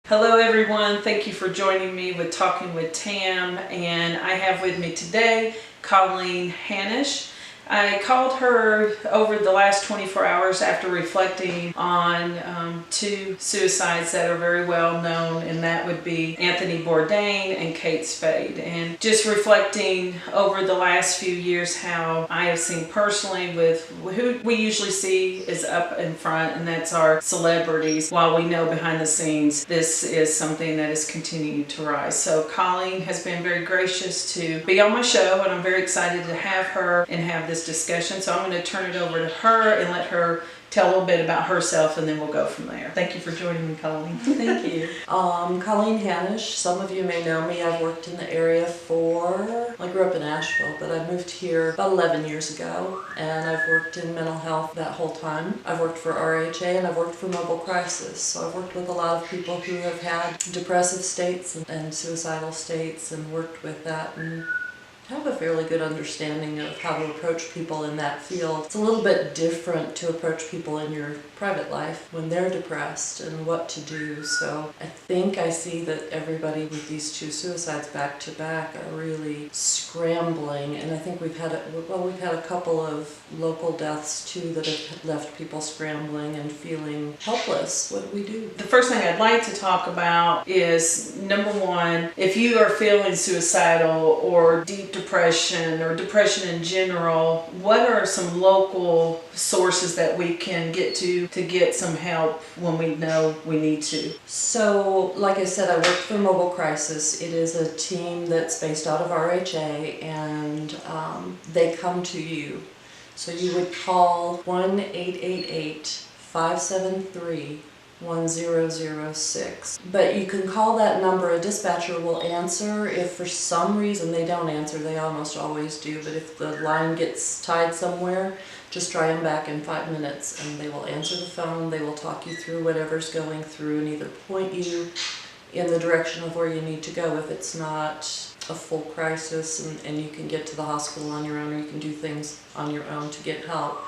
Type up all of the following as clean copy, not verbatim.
Hello everyone, thank you for joining me with Talking with Tam, and I have with me today Colleen Hannush. I called her over the last 24 hours after reflecting on two suicides that are very well known, and that would be Anthony Bourdain and Kate Spade. And just reflecting over the last few years how I have seen personally with who we usually see is up in front, and that's our celebrities, while we know behind the scenes this is something that is continuing to rise. So Colleen has been very gracious to be on my show, and I'm very excited to have her and have this discussion. So I'm going to turn it over to her and let her tell a little bit about herself, and then we'll go from there. Thank you for joining me, Colleen. Thank you. Colleen Hannush. Some of you may know me. I've worked in the area I grew up in Asheville, but I moved here about 11 years ago, and I've worked in mental health that whole time. I've worked for RHA and I've worked for Mobile Crisis. So I've worked with a lot of people who have had depressive states and suicidal states, and worked with that, and have a fairly good understanding of how to approach people in that field. It's a little bit different to approach people in your private life when they're depressed and what to do. So I think I see that everybody with these two suicides back to back are really scrambling, and I think we've had a couple of local deaths too that have left people scrambling and feeling helpless. What do we do? The first thing I'd like to talk about is, number one, if you are feeling suicidal or deep depression or depression in general, what are some local sources that we can get to get some help when we know we need to? So, like I said, I work for Mobile Crisis. It is a team that's based out of RHA, and they come to you. So you would call 1-888-573-1006. But you can call that number. A dispatcher will answer. If for some reason they don't answer, they almost always do, but if the line gets tied somewhere, just try them back in 5 minutes and they will answer the phone. They will talk you through whatever's going through and either point you in the direction of where you need to go if it's not a full crisis, and you can get to the hospital on your own, or you can do things on your own to get help.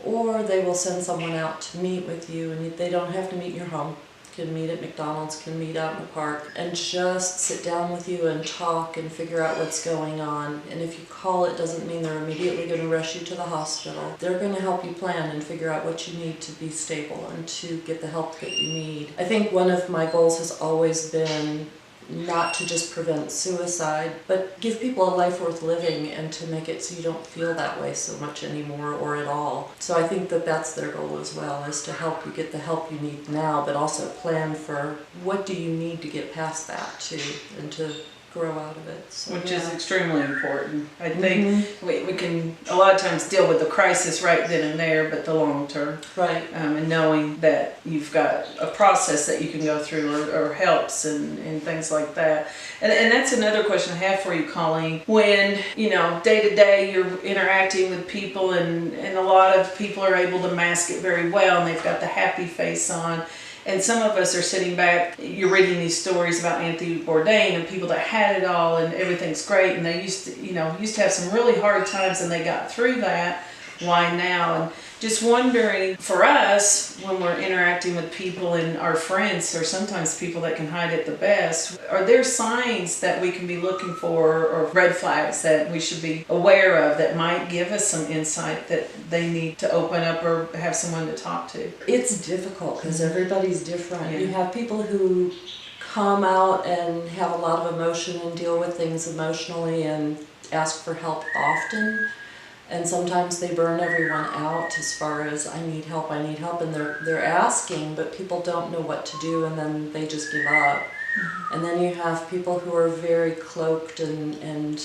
Or they will send someone out to meet with you, and they don't have to meet in your home. Can meet at McDonald's, can meet out in the park, and just sit down with you and talk and figure out what's going on. And if you call, it doesn't mean they're immediately going to rush you to the hospital. They're going to help you plan and figure out what you need to be stable and to get the help that you need. I think one of my goals has always been not to just prevent suicide, but give people a life worth living, and to make it so you don't feel that way so much anymore or at all. So I think that that's their goal as well, is to help you get the help you need now, but also plan for what do you need to get past that too, and to grow out of it. So, which is extremely important. I think we can a lot of times deal with the crisis right then and there, but the long term. Right. And knowing that you've got a process that you can go through, or helps and things like that. And that's another question I have for you, Colleen. When, day to day you're interacting with people, and a lot of people are able to mask it very well, and they've got the happy face on. And some of us are sitting back, you're reading these stories about Anthony Bourdain and people that had it all and everything's great, and they used to have some really hard times and they got through that. Why now? And just wondering, for us, when we're interacting with people and our friends, or sometimes people that can hide it the best, are there signs that we can be looking for, or red flags that we should be aware of that might give us some insight that they need to open up or have someone to talk to? It's difficult because everybody's different. Yeah. You have people who come out and have a lot of emotion and deal with things emotionally and ask for help often. And sometimes they burn everyone out as far as, I need help, and they're asking, but people don't know what to do, and then they just give up. Mm-hmm. And then you have people who are very cloaked and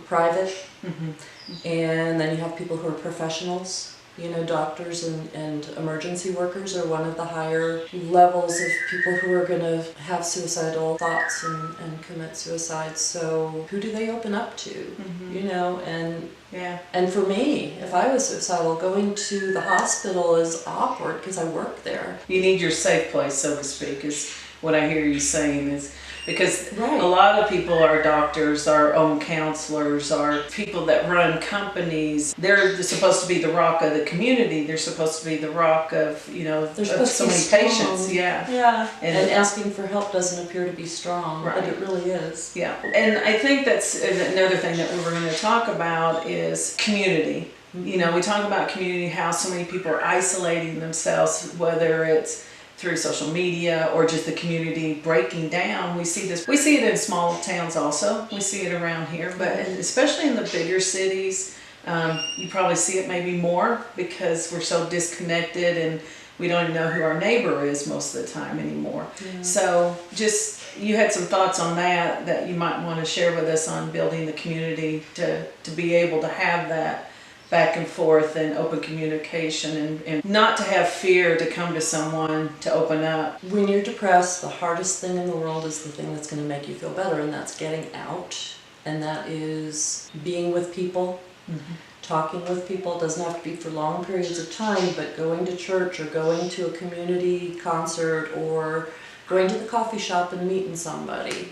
private, and then you have people who are professionals. Doctors and emergency workers are one of the higher levels of people who are going to have suicidal thoughts and commit suicide. So who do they open up to? And for me, if I was suicidal, going to the hospital is awkward because I work there. You need your safe place, so to speak, is what I hear you saying. Is because Right. a lot of people are doctors, are own counselors, are people that run companies. They're supposed to be the rock of the community. They're supposed to be the rock of, They're of supposed so to be many strong. patients. Yeah. Yeah. And- And asking for help doesn't appear to be strong, but Right. it really is. Yeah, and I think that's another thing that we were going to talk about is community. We talk about community, how so many people are isolating themselves, whether it's through social media or just the community breaking down. We see it in small towns also. We see it around here, but especially in the bigger cities, you probably see it maybe more because we're so disconnected and we don't even know who our neighbor is most of the time anymore. Yeah. So you had some thoughts on that you might want to share with us on building the community to be able to have that back and forth and open communication and not to have fear to come to someone to open up. When you're depressed, the hardest thing in the world is the thing that's going to make you feel better, and that's getting out. And that is being with people, talking with people. It doesn't have to be for long periods of time, but going to church or going to a community concert or going to the coffee shop and meeting somebody.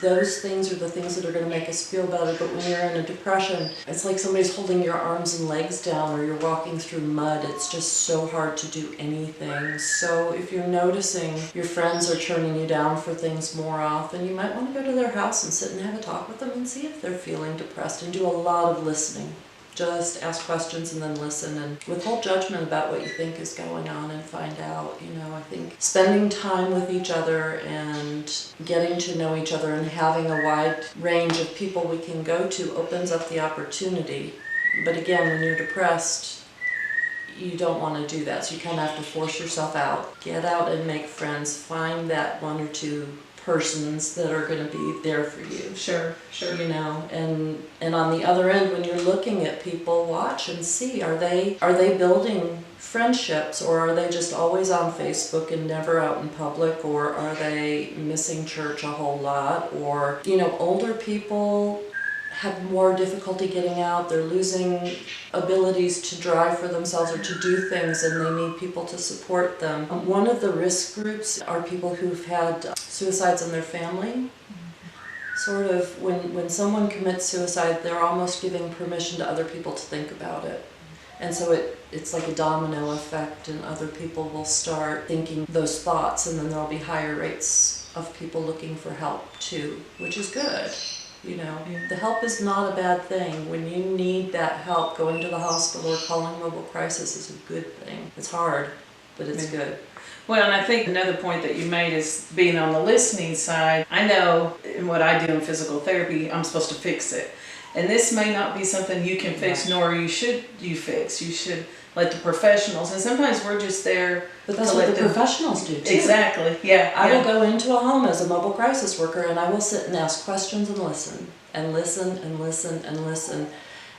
Those things are the things that are going to make us feel better. But when you're in a depression, it's like somebody's holding your arms and legs down, or you're walking through mud. It's just so hard to do anything. So if you're noticing your friends are turning you down for things more often, you might want to go to their house and sit and have a talk with them and see if they're feeling depressed, and do a lot of listening. Just ask questions and then listen, and withhold judgment about what you think is going on, and find out. I think spending time with each other and getting to know each other and having a wide range of people we can go to opens up the opportunity. But again, when you're depressed, you don't want to do that, so you kind of have to force yourself out. Get out and make friends. Find that one or two persons that are going to be there for you. Sure. And on the other end, when you're looking at people, watch and see, are they building friendships, or are they just always on Facebook and never out in public, or are they missing church a whole lot? Or older people have more difficulty getting out. They're losing abilities to drive for themselves or to do things, and they need people to support them. One of the risk groups are people who've had suicides in their family. Sort of, when someone commits suicide, they're almost giving permission to other people to think about it. And so it's like a domino effect, and other people will start thinking those thoughts, and then there'll be higher rates of people looking for help too, which is good. The help is not a bad thing. When you need that help, going to the hospital or calling mobile crisis is a good thing. It's hard, but it's good. Well, and I think another point that you made is being on the listening side. I know in what I do in physical therapy, I'm supposed to fix it. And this may not be something you can fix, nor should you fix. You should let the professionals, and sometimes we're just there. But that's what the professionals do too. Exactly, yeah. I will go into a home as a mobile crisis worker, and I will sit and ask questions and listen, and listen, and listen, and listen.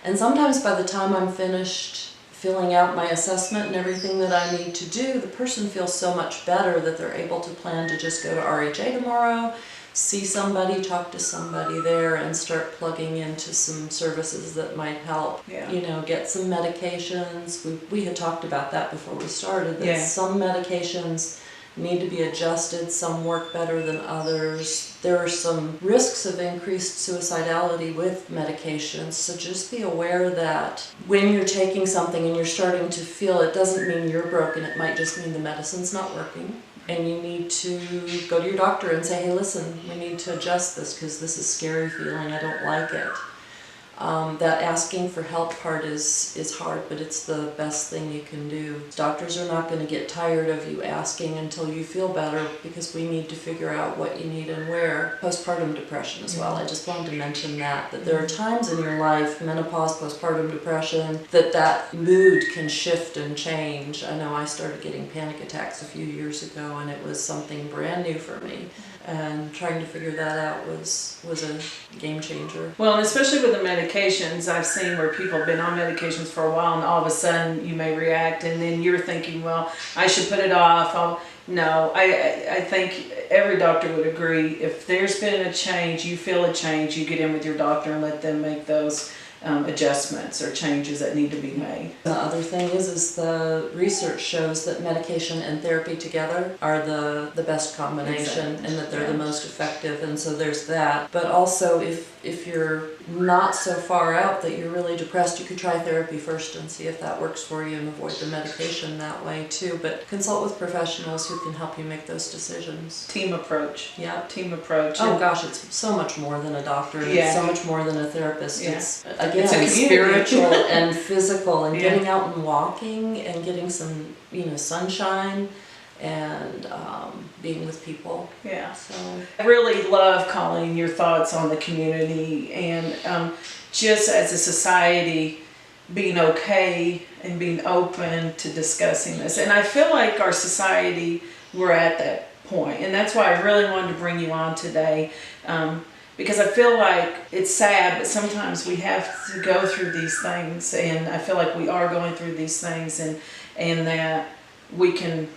And sometimes by the time I'm finished filling out my assessment and everything that I need to do, the person feels so much better that they're able to plan to just go to RHA tomorrow, see somebody, talk to somebody there, and start plugging into some services that might help. Yeah. Get some medications. We had talked about that before we started, that some medications need to be adjusted, some work better than others. There are some risks of increased suicidality with medications, so just be aware that when you're taking something and you're starting to feel it, doesn't mean you're broken, it might just mean the medicine's not working. And you need to go to your doctor and say, hey, listen, we need to adjust this because this is scary feeling, I don't like it. That asking for help part is hard, but it's the best thing you can do. Doctors are not going to get tired of you asking until you feel better, because we need to figure out what you need and where. Postpartum depression as well. I just wanted to mention that there are times in your life, menopause, postpartum depression, that mood can shift and change. I know I started getting panic attacks a few years ago, and it was something brand new for me. And trying to figure that out was a game changer. Well, and especially with the medications, I've seen where people have been on medications for a while, and all of a sudden you may react, and then you're thinking, well, I should put it off. No, I think every doctor would agree, if there's been a change, you feel a change, you get in with your doctor and let them make those adjustments or changes that need to be made. The other thing is the research shows that medication and therapy together are the best combination, Exactly. and that they're the most effective, and so there's that. But also if you're not so far out that you're really depressed, you could try therapy first and see if that works for you and avoid the medication that way too. But consult with professionals who can help you make those decisions. Team approach. Yeah. Team approach. Oh gosh, it's so much more than a doctor. And Yeah. It's so much more than a therapist. Yeah. It's again It's a community. spiritual and physical, and Yeah. getting out and walking and getting some sunshine and being with people. Yeah. So I really love, Colleen, your thoughts on the community and just as a society being okay and being open to discussing this. And I feel like our society, we're at that point. And that's why I really wanted to bring you on today. Because I feel like it's sad, but sometimes we have to go through these things. And I feel like we are going through these things and that we can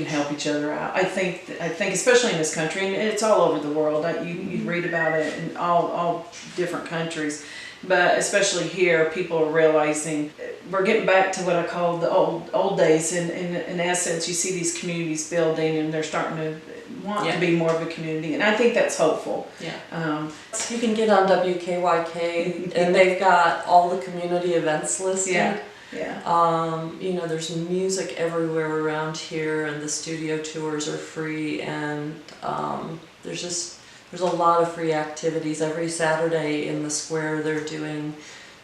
help each other out. I think especially in this country, and it's all over the world. You read about it in all different countries, but especially here, people are realizing we're getting back to what I call the old days. In essence, you see these communities building, and they're starting to want to be more of a community, and I think that's hopeful. yeah, you can get on WKYK, and they've got all the community events listed. Yeah. Yeah. There's music everywhere around here, and the studio tours are free, and there's a lot of free activities. Every Saturday in the square they're doing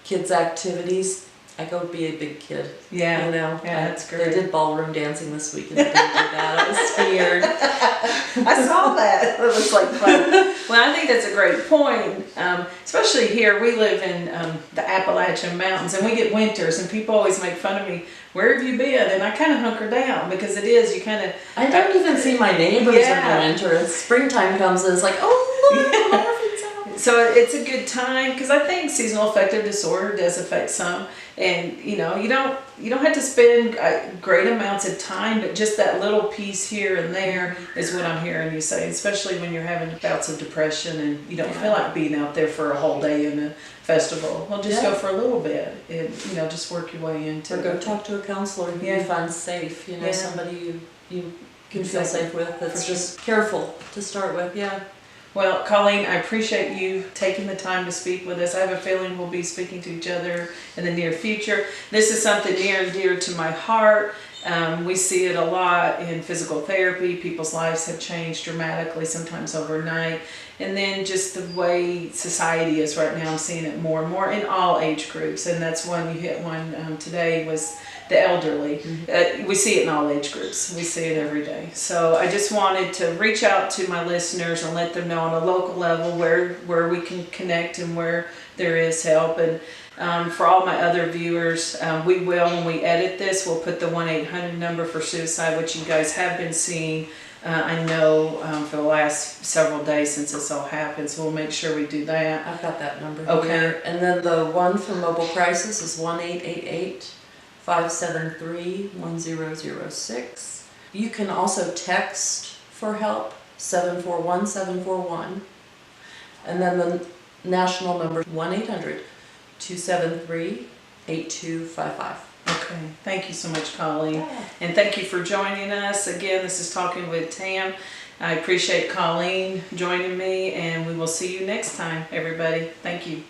kids activities. I go be a big kid. Yeah. Yeah, that's great. They did ballroom dancing this week, and I didn't do that. I was scared. I saw that. It looks like fun. Well, I think that's a great point. Especially here, we live in the Appalachian Mountains, and we get winters, and people always make fun of me. Where have you been? And I kind of hunker down because it is. You kind of. I don't even see my neighbors in the winter. And springtime comes, and it's like, oh look, my friend's out. So it's a good time because I think seasonal affective disorder does affect some, and you don't have to spend great amounts of time, but just that little piece here and there is what I'm hearing you say, especially when you're having bouts of depression and you don't feel like being out there for a whole day in a festival. Well, just go for a little bit and just work your way into or it. go talk to a counselor who you find safe. Somebody you can feel safe with. That's just careful to start with. Yeah. Well, Colleen, I appreciate you taking the time to speak with us. I have a feeling we'll be speaking to each other in the near future. This is something near and dear to my heart. We see it a lot in physical therapy. People's lives have changed dramatically, sometimes overnight. And then just the way society is right now, I'm seeing it more and more in all age groups. And that's one, you hit one today, was the elderly. We see it in all age groups. We see it every day. So I just wanted to reach out to my listeners and let them know on a local level where we can connect and where there is help. And for all my other viewers, we will, when we edit this, we'll put the 1-800 number for suicide, which you guys have been seeing, I know, for the last several days since this all happened. So we'll make sure we do that. I've got that number Okay. here. And then the one for mobile crisis is 1-888-573-1006. You can also text for help, 741-741. And then the national number, 1-800-273-8255. Okay, thank you so much, Colleen. And thank you for joining us. Again, this is Talking with Tam. I appreciate Colleen joining me, and we will see you next time, everybody. Thank you.